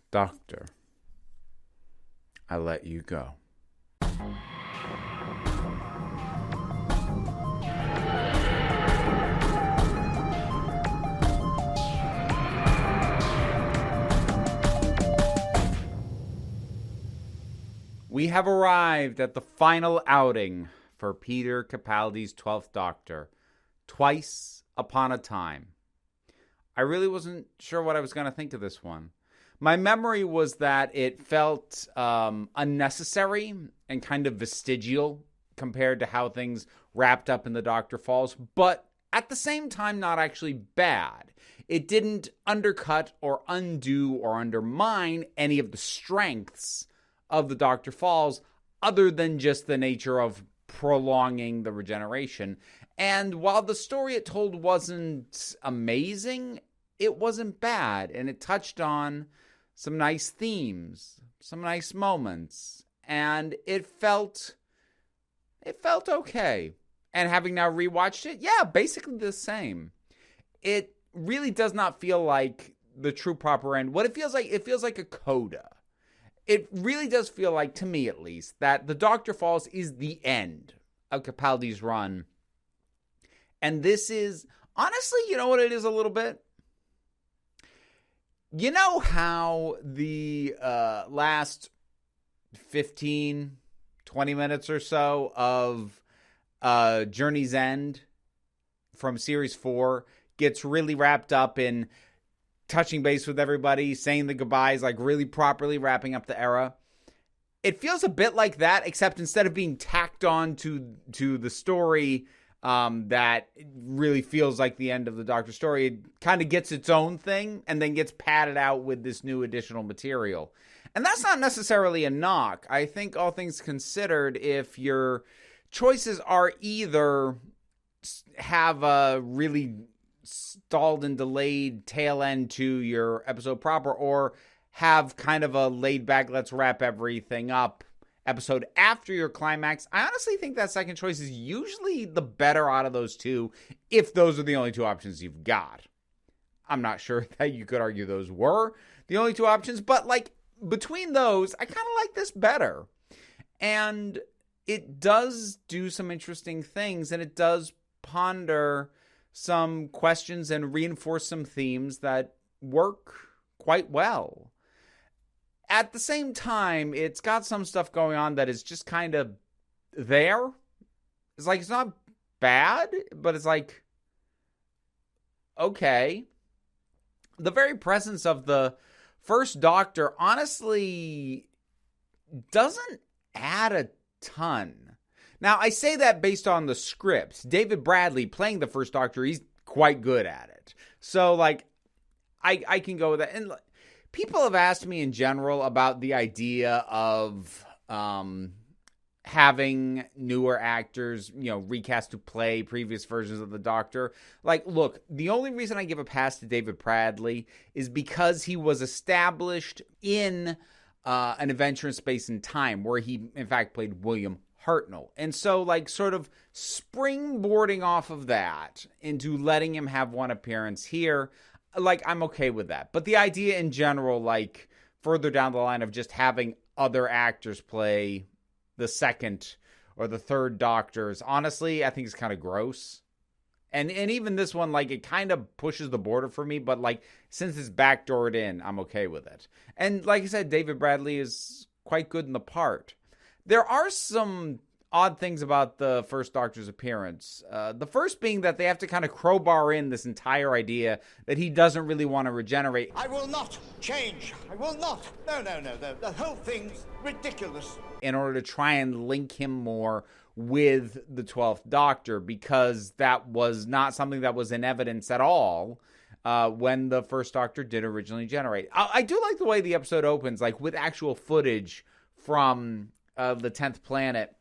Doctor, I let you go. We have arrived at the final outing for Peter Capaldi's 12th Doctor, Twice Upon a Time. I really wasn't sure what I was going to think of this one. My memory was that it felt unnecessary and kind of vestigial compared to how things wrapped up in The Doctor Falls, but at the same time, not actually bad. It didn't undercut or undo or undermine any of the strengths of The Doctor Falls, other than just the nature of prolonging the regeneration. And while the story it told wasn't amazing, it wasn't bad, and it touched on some nice themes, some nice moments, and it felt okay. And having now rewatched it, yeah, basically the same. It really does not feel like the true proper end. What it feels like a coda. It really does feel like, to me at least, that The Doctor Falls is the end of Capaldi's run. And this is, honestly, you know what it is a little bit? You know how the last 15, 20 minutes or so of Journey's End from Series 4 gets really wrapped up in touching base with everybody, saying the goodbyes, like really properly wrapping up the era. It feels a bit like that, except instead of being tacked on to the story that really feels like the end of the Doctor story, it kind of gets its own thing and then gets padded out with this new additional material. And that's not necessarily a knock. I think, all things considered, if your choices are either have a really stalled and delayed tail end to your episode proper, or have kind of a laid back, let's wrap everything up episode after your climax, I honestly think that second choice is usually the better out of those two, if those are the only two options you've got. I'm not sure that you could argue those were the only two options, but like between those, I kind of like this better. And it does do some interesting things, and it does ponder some questions and reinforce some themes that work quite well. At the same time, it's got some stuff going on that is just kind of there. It's like, it's not bad, but it's like, okay. The very presence of the first Doctor honestly doesn't add a ton. Now, I say that based on the scripts. David Bradley playing the first Doctor, he's quite good at it. So, like, I can go with that. And people have asked me in general about the idea of having newer actors, recast to play previous versions of the Doctor. Like, look, the only reason I give a pass to David Bradley is because he was established in An Adventure in Space and Time, where he, in fact, played William Hartnell. And so, like, sort of springboarding off of that into letting him have one appearance here, like, I'm okay with that. But the idea in general, like, further down the line of just having other actors play the second or the third Doctors, honestly, I think it's kind of gross. And even this one, like, it kind of pushes the border for me, but, like, since it's backdoored in, I'm okay with it. And like I said, David Bradley is quite good in the part. There are some odd things about the first Doctor's appearance. The first being that they have to kind of crowbar in this entire idea that he doesn't really want to regenerate. I will not change. I will not. No. The whole thing's ridiculous. In order to try and link him more with the 12th Doctor, because that was not something that was in evidence at all when the first Doctor did originally generate. I do like the way the episode opens, like with actual footage from the 10th planet,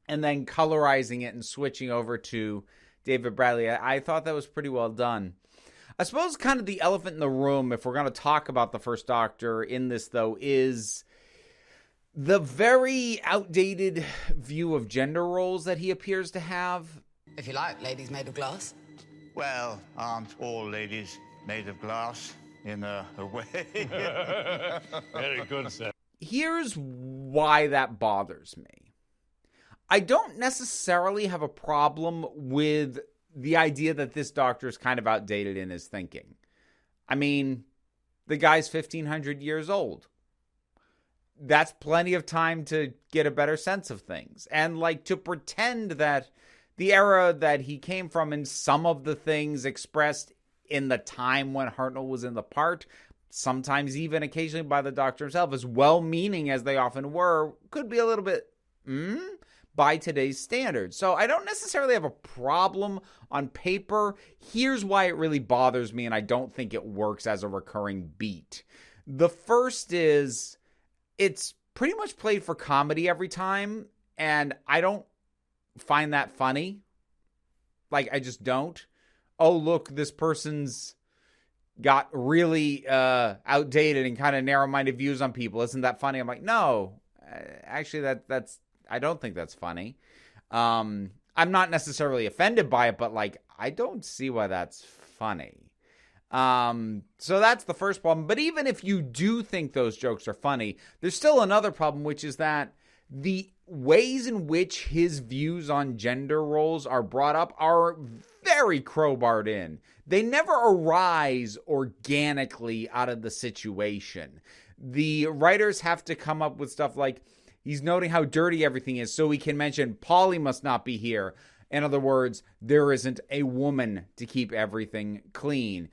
and then colorizing it and switching over to David Bradley. I thought that was pretty well done. I suppose kind of the elephant in the room, if we're going to talk about the first Doctor in this, though, is the very outdated view of gender roles that he appears to have. If you like, ladies made of glass. Well, aren't all ladies made of glass? in a way. Very good, sir. Here's why that bothers me. I don't necessarily have a problem with the idea that this Doctor is kind of outdated in his thinking. I mean, the guy's 1,500 years old. That's plenty of time to get a better sense of things. And like to pretend that the era that he came from and some of the things expressed in the time when Hartnell was in the part, sometimes even occasionally by the Doctor himself, as well-meaning as they often were, could be a little bit by today's standards. So I don't necessarily have a problem on paper. Here's why it really bothers me, and I don't think it works as a recurring beat. The first is it's pretty much played for comedy every time, and I don't find that funny. Like, I just don't. Oh, look, this person's got really outdated and kind of narrow-minded views on people. Isn't that funny? I'm like, no, actually, that's I don't think that's funny. I'm not necessarily offended by it, but like, I don't see why that's funny. So that's the first problem. But even if you do think those jokes are funny, there's still another problem, which is that the ways in which his views on gender roles are brought up are very crowbarred in. They never arise organically out of the situation. The writers have to come up with stuff like, he's noting how dirty everything is, so he can mention Polly must not be here. In other words, there isn't a woman to keep everything clean.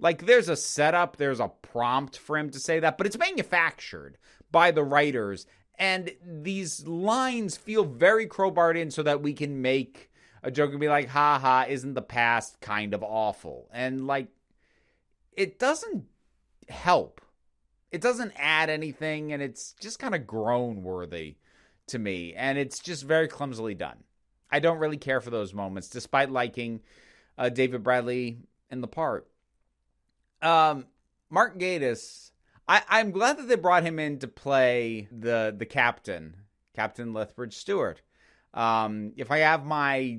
Like, there's a setup, there's a prompt for him to say that, but it's manufactured by the writers. And these lines feel very crowbarred in so that we can make a joke and be like, ha ha, isn't the past kind of awful? And like, it doesn't help. It doesn't add anything, and it's just kind of groan-worthy to me. And it's just very clumsily done. I don't really care for those moments, despite liking David Bradley in the part. Mark Gatiss, I'm glad that they brought him in to play the captain, Captain Lethbridge Stewart. If I have my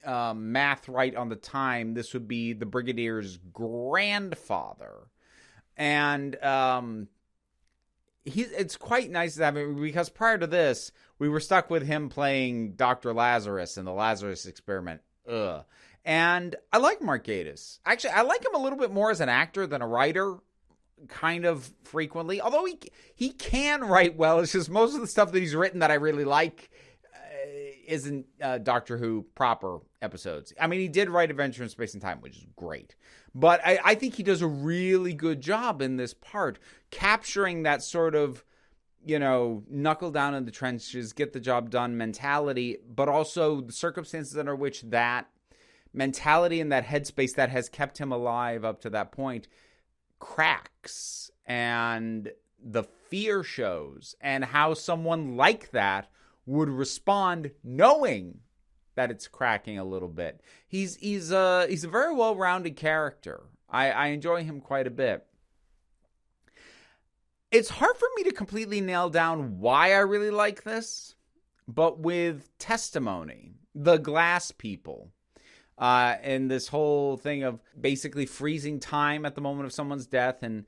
math right on the time, this would be the Brigadier's grandfather. And it's quite nice to have him, because prior to this, we were stuck with him playing Dr. Lazarus in the Lazarus Experiment. And I like Mark Gatiss. Actually, I like him a little bit more as an actor than a writer, kind of frequently. Although he can write well. It's just most of the stuff that he's written that I really like isn't Doctor Who proper episodes. I mean, he did write Adventure in Space and Time, which is great. But I think he does a really good job in this part, capturing that sort of, knuckle down in the trenches, get the job done mentality, but also the circumstances under which that mentality and that headspace that has kept him alive up to that point cracks, and the fear shows, and how someone like that would respond knowing that it's cracking a little bit. He's a very well-rounded character. I enjoy him quite a bit. It's hard for me to completely nail down why I really like this, but with testimony, the glass people, and this whole thing of basically freezing time at the moment of someone's death and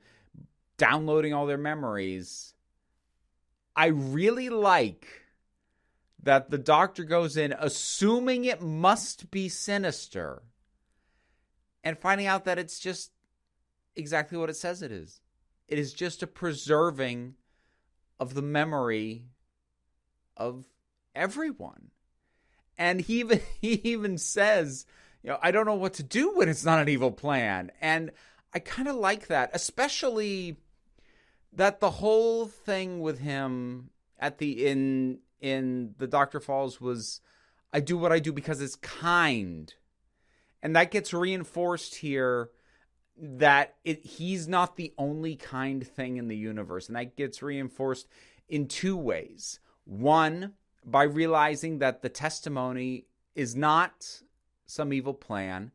downloading all their memories, I really like that the Doctor goes in assuming it must be sinister and finding out that it's just exactly what it says it is. It is just a preserving of the memory of everyone. And he even says, I don't know what to do when it's not an evil plan. And I kind of like that, especially that the whole thing with him at the in The Doctor Falls was, I do what I do because it's kind. And that gets reinforced here, that he's not the only kind thing in the universe. And that gets reinforced in two ways. One, by realizing that the testimony is not some evil plan.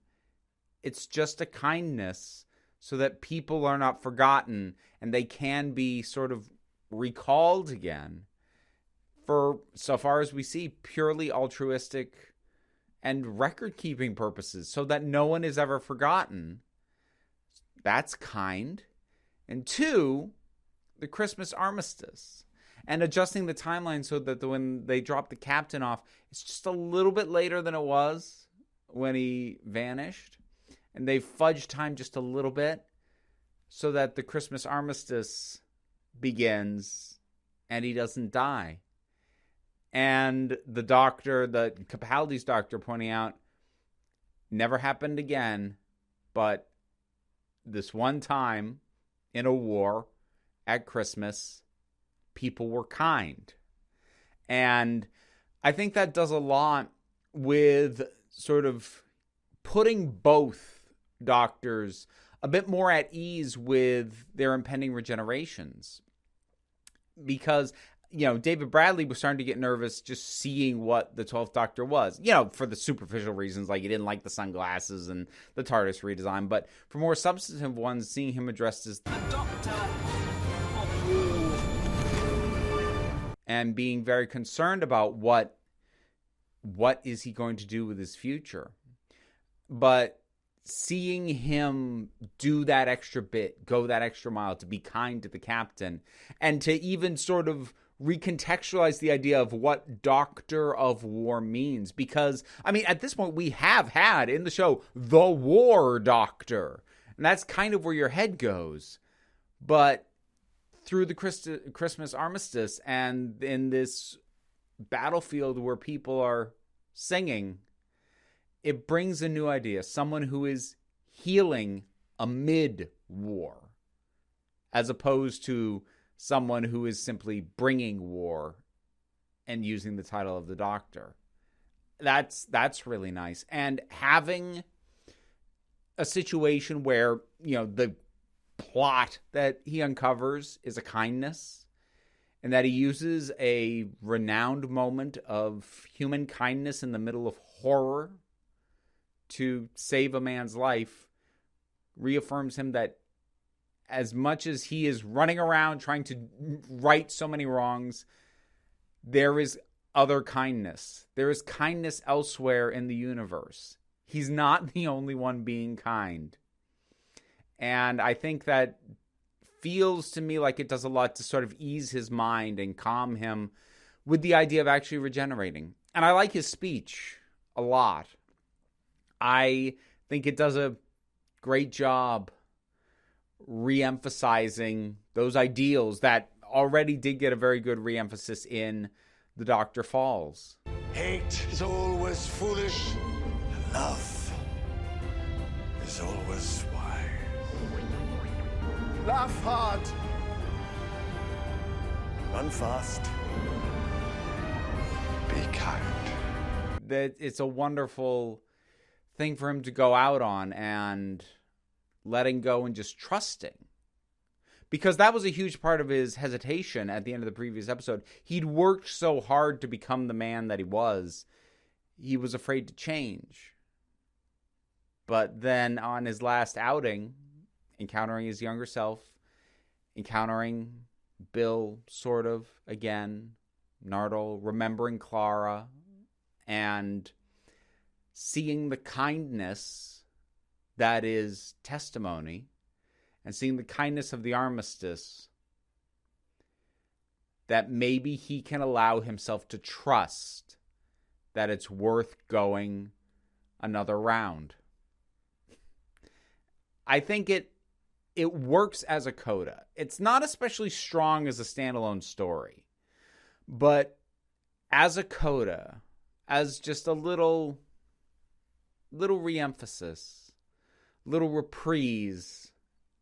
It's just a kindness so that people are not forgotten and they can be sort of recalled again for, so far as we see, purely altruistic and record-keeping purposes, so that no one is ever forgotten. That's kind. And 2, the Christmas armistice. And adjusting the timeline so that when they drop the captain off, it's just a little bit later than it was when he vanished. And they fudged time just a little bit so that the Christmas armistice begins and he doesn't die. And the doctor, the Capaldi's doctor, pointing out, never happened again, but this one time in a war at Christmas, people were kind. And I think that does a lot with sort of putting both doctors a bit more at ease with their impending regenerations. Because, David Bradley was starting to get nervous just seeing what the 12th Doctor was. For the superficial reasons, like he didn't like the sunglasses and the TARDIS redesign. But for more substantive ones, seeing him addressed as the Doctor of War. And being very concerned about what is he going to do with his future. But seeing him do that extra bit, go that extra mile to be kind to the captain, and to even sort of recontextualize the idea of what Doctor of War means. Because, at this point, we have had in the show the War Doctor. And that's kind of where your head goes. But through the Christmas armistice and in this battlefield where people are singing, it brings a new idea. Someone who is healing amid war, as opposed to someone who is simply bringing war and using the title of the Doctor. That's really nice. And having a situation where, the plot that he uncovers is a kindness, and that he uses a renowned moment of human kindness in the middle of horror to save a man's life, reaffirms him that as much as he is running around trying to right so many wrongs, there is other kindness. There is kindness elsewhere in the universe. He's not the only one being kind. And I think that feels to me like it does a lot to sort of ease his mind and calm him with the idea of actually regenerating. And I like his speech a lot. I think it does a great job re-emphasizing those ideals that already did get a very good re-emphasis in The Doctor Falls. Hate is always foolish. Love is always wise. Laugh hard. Run fast. Be kind. That it's a wonderful thing for him to go out on, and letting go and just trusting. Because that was a huge part of his hesitation at the end of the previous episode. He'd worked so hard to become the man that he was. He was afraid to change. But then on his last outing, encountering his younger self, encountering Bill sort of again, Nardole, remembering Clara, and seeing the kindness that is testimony, and seeing the kindness of the armistice, that maybe he can allow himself to trust that it's worth going another round. I think it works as a coda. It's not especially strong as a standalone story, but as a coda, as just a little re-emphasis, little reprise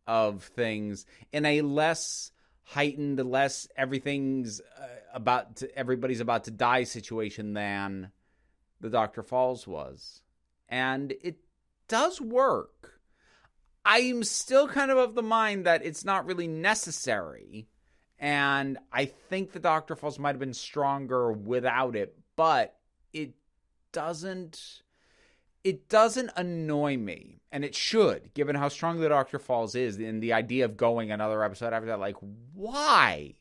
of things in a less heightened, less everybody's about to die situation than The Doctor Falls was. And it does work. I'm still kind of the mind that it's not really necessary. And I think The Doctor Falls might have been stronger without it, but it doesn't annoy me. And it should, given how strong The Doctor Falls is, and the idea of going another episode after that, like, why?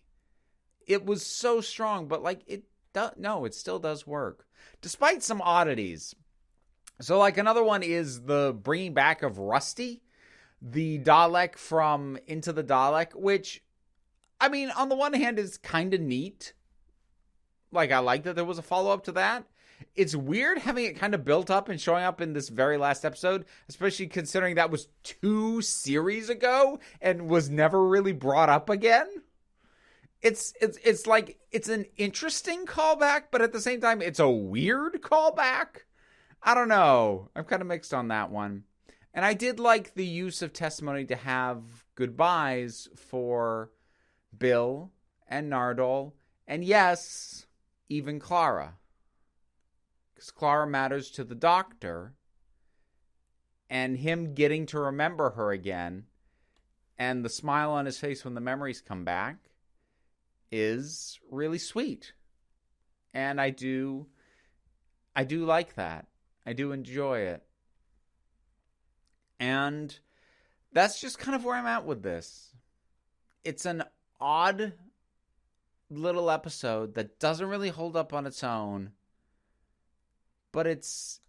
It was so strong, but it still does work. Despite some oddities. So another one is the bringing back of Rusty. the Dalek from Into the Dalek, which, I mean, on the one hand is kind of neat. Like, I like that there was a follow-up to that. It's weird having it kind of built up and showing up in this very last episode, especially considering that was 2 series ago and was never really brought up again. It's like, it's an interesting callback, but at the same time, it's a weird callback. I don't know. I'm kind of mixed on that one. And I did like the use of testimony to have goodbyes for Bill and Nardole, and yes, even Clara. Because Clara matters to the Doctor, and him getting to remember her again, and the smile on his face when the memories come back, is really sweet. And I do like that. I do enjoy it. And that's just kind of where I'm at with this. It's an odd little episode that doesn't really hold up on its own, but it's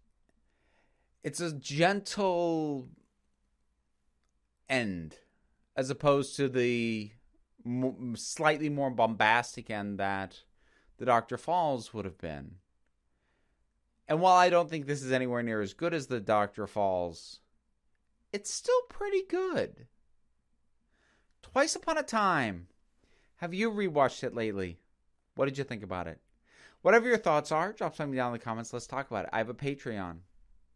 a gentle end as opposed to the slightly more bombastic end that the Doctor Falls would have been. And while I don't think this is anywhere near as good as the Doctor Falls, it's still pretty good. Twice Upon a Time. Have you rewatched it lately? What did you think about it? Whatever your thoughts are, drop something down in the comments. Let's talk about it. I have a Patreon.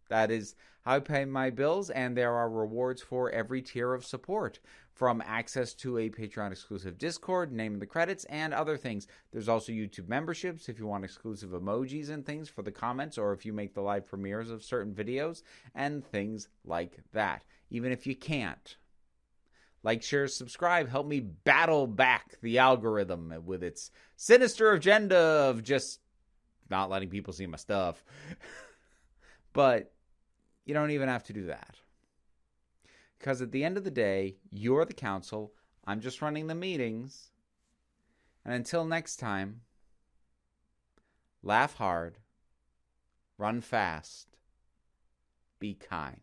That is how I pay my bills, and there are rewards for every tier of support, from access to a Patreon-exclusive Discord, name in the credits, and other things. There's also YouTube memberships if you want exclusive emojis and things for the comments, or if you make the live premieres of certain videos, and things like that. Even if you can't. Like, share, subscribe, help me battle back the algorithm with its sinister agenda of just not letting people see my stuff. But you don't even have to do that. Because at the end of the day, you're the council. I'm just running the meetings. And until next time, laugh hard, run fast, be kind.